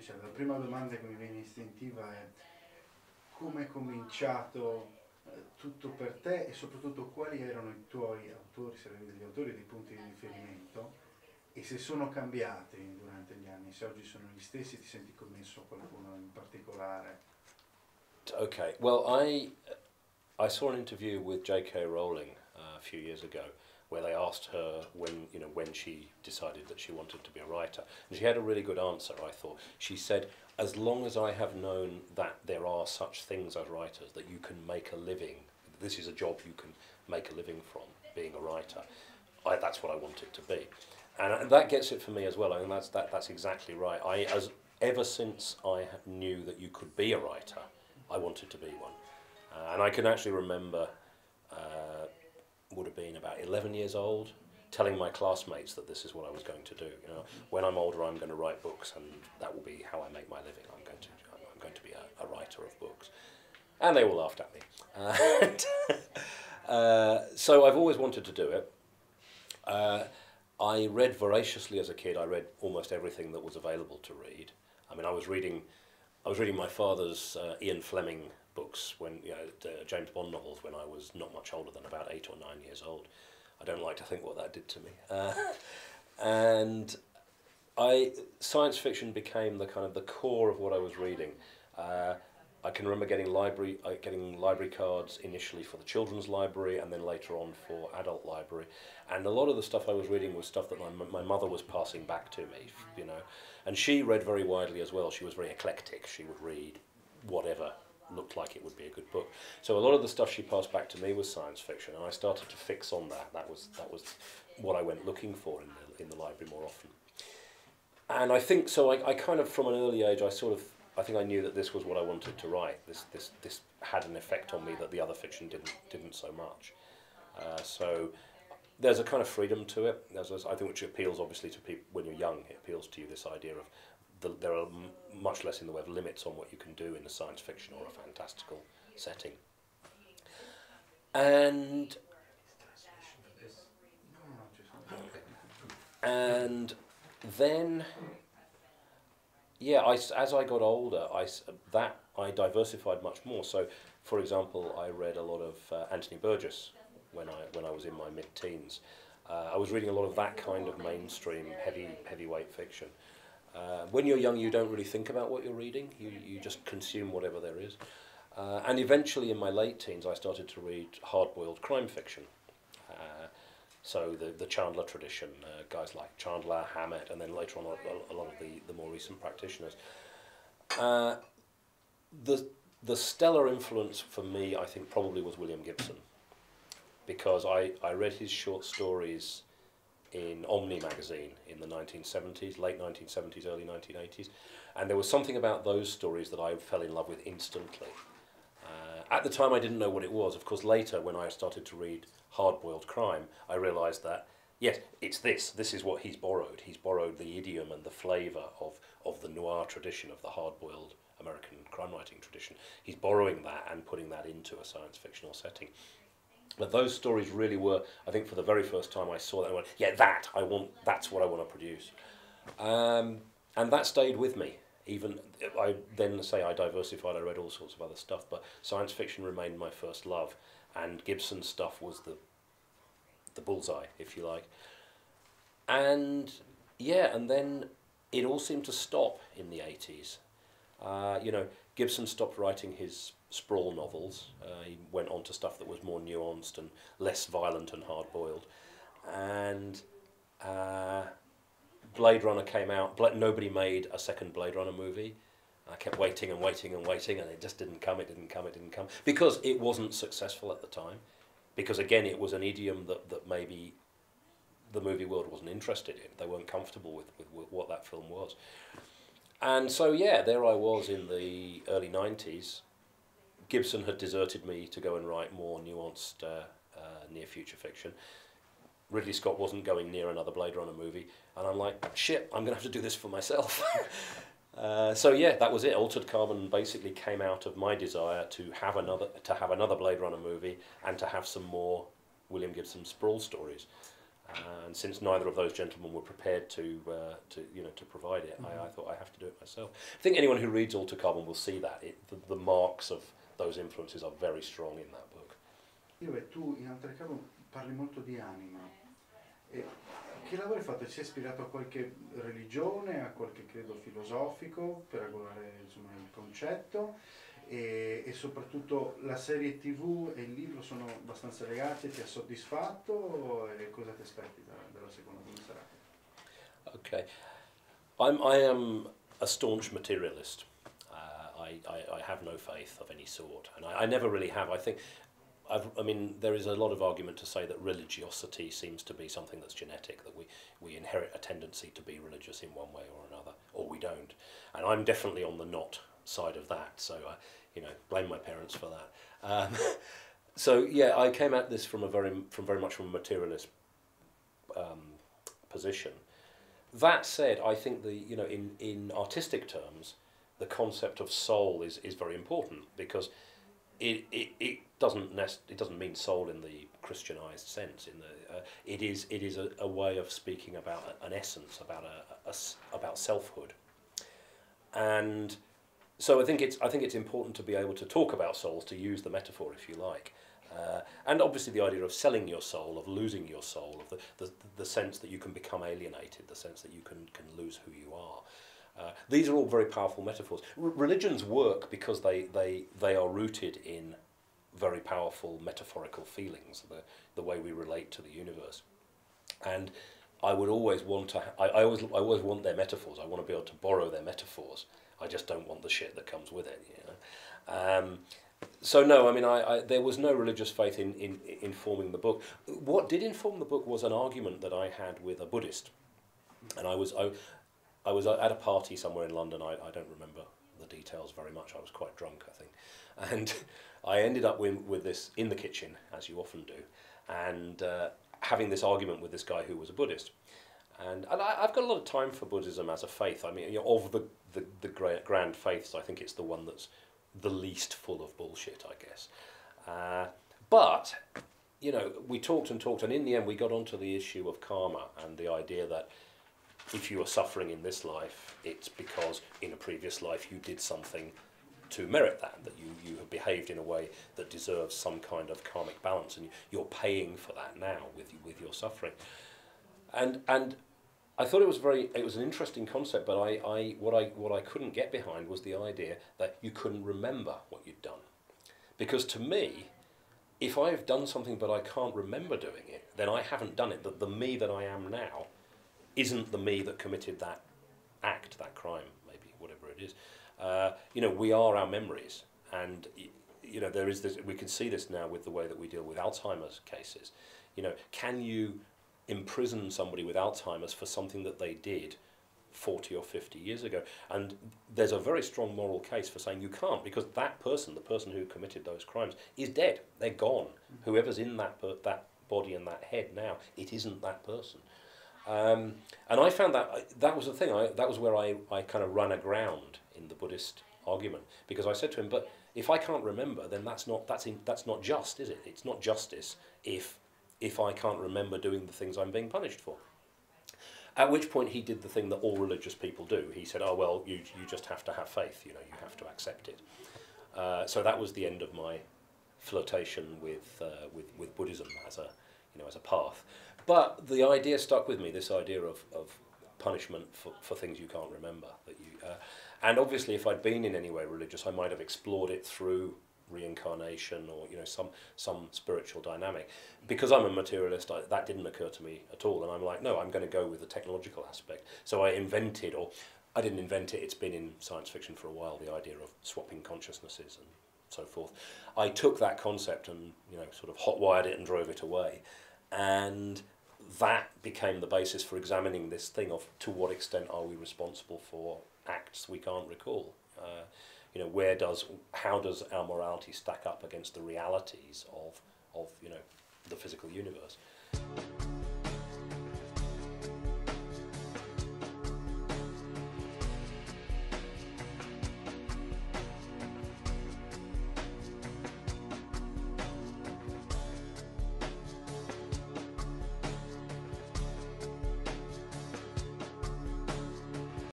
Richard, la prima domanda che mi viene istintiva è come è cominciato tutto per te e soprattutto quali erano i tuoi autori, sarebbero degli autori dei punti di riferimento e se sono cambiati durante gli anni, se oggi sono gli stessi, ti senti connesso a qualcuno in particolare? Okay, well, I saw an interview with J.K. Rowling a few years ago, where they asked her when she decided that she wanted to be a writer, and she had a really good answer. I thought she said, "As long as I have known that there are such things as writers, that you can make a living. This is a job you can make a living from, being a writer. That's what I want it to be." And that gets it for me as well. I mean, that's exactly right. Ever since I knew that you could be a writer, I wanted to be one. And I can actually remember, would have been about 11 years old, telling my classmates that this is what I was going to do. You know, when I'm older, I'm going to write books, and that will be how I make my living. I'm going to be a writer of books, and they all laughed at me. So I've always wanted to do it. I read voraciously as a kid. I read almost everything that was available to read. I mean, I was reading my father's Ian Fleming books, when James Bond novels, when I was not much older than about 8 or 9 years old. I don't like to think what that did to me. And science fiction became the kind of the core of what I was reading. I can remember getting library cards initially for the children's library, and then later on for adult library. And a lot of the stuff I was reading was stuff that my mother was passing back to me, you know. And she read very widely as well. She was very eclectic. She would read whatever looked like it would be a good book. So a lot of the stuff she passed back to me was science fiction, and I started to fix on that. That was what I went looking for in the library more often. And I think so. I kind of, from an early age, I think I knew that this was what I wanted to write. This had an effect on me that the other fiction didn't so much. So there's a kind of freedom to it. I think which appeals obviously to people when you're young. It appeals to you, this idea of there are much less in the way of limits on what you can do in a science fiction or a fantastical setting. And then, yeah, as I got older, I diversified much more. So, for example, I read a lot of Anthony Burgess when I was in my mid-teens. I was reading a lot of that kind of mainstream, heavyweight fiction. When you're young, you don't really think about what you're reading. You just consume whatever there is. And eventually, in my late teens, I started to read hard-boiled crime fiction. So the Chandler tradition, guys like Chandler, Hammett, and then later on a lot of the more recent practitioners. The stellar influence for me, I think, probably was William Gibson, because I read his short stories in Omni magazine in the 1970s, late 1970s, early 1980s, and there was something about those stories that I fell in love with instantly. At the time I didn't know what it was. Of course, later when I started to read hard-boiled crime, I realised that, yes, it's this is what he's borrowed. He's borrowed the idiom and the flavour of the noir tradition, of the hard-boiled American crime writing tradition. He's borrowing that and putting that into a science fictional setting. But those stories really were, I think, for the very first time I saw that, I went, yeah, that's what I want to produce. And that stayed with me. Even, I then say I diversified, I read all sorts of other stuff, but science fiction remained my first love, and Gibson's stuff was the bullseye, if you like. And yeah, and then it all seemed to stop in the 80s. Gibson stopped writing his sprawl novels. He went on to stuff that was more nuanced and less violent and hard-boiled. And Blade Runner came out. Nobody made a second Blade Runner movie. I kept waiting and waiting and waiting, and it just didn't come, it didn't come, it didn't come. Because it wasn't successful at the time. Because, again, it was an idiom that maybe the movie world wasn't interested in. They weren't comfortable with what that film was. And so, yeah, there I was in the early 90s. Gibson had deserted me to go and write more nuanced near-future fiction. Ridley Scott wasn't going near another Blade Runner movie, and I'm like, shit, I'm going to have to do this for myself. So yeah, that was it. Altered Carbon basically came out of my desire to have another Blade Runner movie and to have some more William Gibson sprawl stories. And since neither of those gentlemen were prepared to provide it, I thought I have to do it myself. I think anyone who reads Alter Carbon will see that the marks of those influences are very strong in that book. Io e tu in Alter Carbon parli molto di anima. E che lavoro hai fatto? Ti sei ispirato a qualche religione, a qualche credo filosofico per regolare insomma, il concetto? E soprattutto la serie TV e il libro sono abbastanza legati, ti ha soddisfatto e cosa ti aspetti dalla seconda serata? Okay, I am a staunch materialist. I have no faith of any sort, and I never really have. I mean, there is a lot of argument to say that religiosity seems to be something that's genetic, that we inherit a tendency to be religious in one way or another, or we don't. And I'm definitely on the not side of that, so blame my parents for that. So yeah, I came at this from very much from a materialist position. That said, I think in artistic terms, the concept of soul is very important, because it doesn't mean soul in the Christianized sense. It is a way of speaking about an essence, about selfhood, and so I think it's important to be able to talk about souls, to use the metaphor if you like, and obviously the idea of selling your soul, of losing your soul, of the sense that you can become alienated, the sense that you can lose who you are. These are all very powerful metaphors. Religions work because they are rooted in very powerful metaphorical feelings, the way we relate to the universe. And I would always want to. I always want their metaphors. I want to be able to borrow their metaphors. I just don't want the shit that comes with it. So no, I mean, there was no religious faith in informing the book. What did inform the book was an argument that I had with a Buddhist, and I was at a party somewhere in London. I don't remember the details very much. I was quite drunk, I think. And I ended up with this in the kitchen, as you often do, and having this argument with this guy who was a Buddhist. And I've got a lot of time for Buddhism as a faith. I mean, of the grand faiths, I think it's the one that's the least full of bullshit, I guess. But, we talked, and in the end we got onto the issue of karma and the idea that if you are suffering in this life, it's because in a previous life you did something to merit that you have behaved in a way that deserves some kind of karmic balance, and you're paying for that now with your suffering. And I thought it was an interesting concept, but what I couldn't get behind was the idea that you couldn't remember what you'd done. Because to me, if I've done something but I can't remember doing it, then I haven't done it. The me that I am now isn't the me that committed that act, that crime, maybe, whatever it is. We are our memories, and there is this. We can see this now with the way that we deal with Alzheimer's cases. Can you imprison somebody with Alzheimer's for something that they did 40 or 50 years ago? And there's a very strong moral case for saying you can't, because that person, the person who committed those crimes, is dead. They're gone. Whoever's in that body and that head now, it isn't that person. And I found that was the thing. That was where I kind of ran aground in the Buddhist argument, because I said to him, but if I can't remember, then that's not just, is it? It's not justice if I can't remember doing the things I'm being punished for. At which point he did the thing that all religious people do. He said, oh well, you just have to have faith. You have to accept it. So that was the end of my flirtation with Buddhism as a path. But the idea stuck with me, this idea of punishment for things you can't remember. And obviously if I'd been in any way religious, I might have explored it through reincarnation or some spiritual dynamic. Because I'm a materialist, that didn't occur to me at all. And I'm like, no, I'm going to go with the technological aspect. So I invented, or I didn't invent it, it's been in science fiction for a while, the idea of swapping consciousnesses and so forth. I took that concept and sort of hot-wired it and drove it away. And that became the basis for examining this thing of to what extent are we responsible for acts we can't recall. How does our morality stack up against the realities of the physical universe?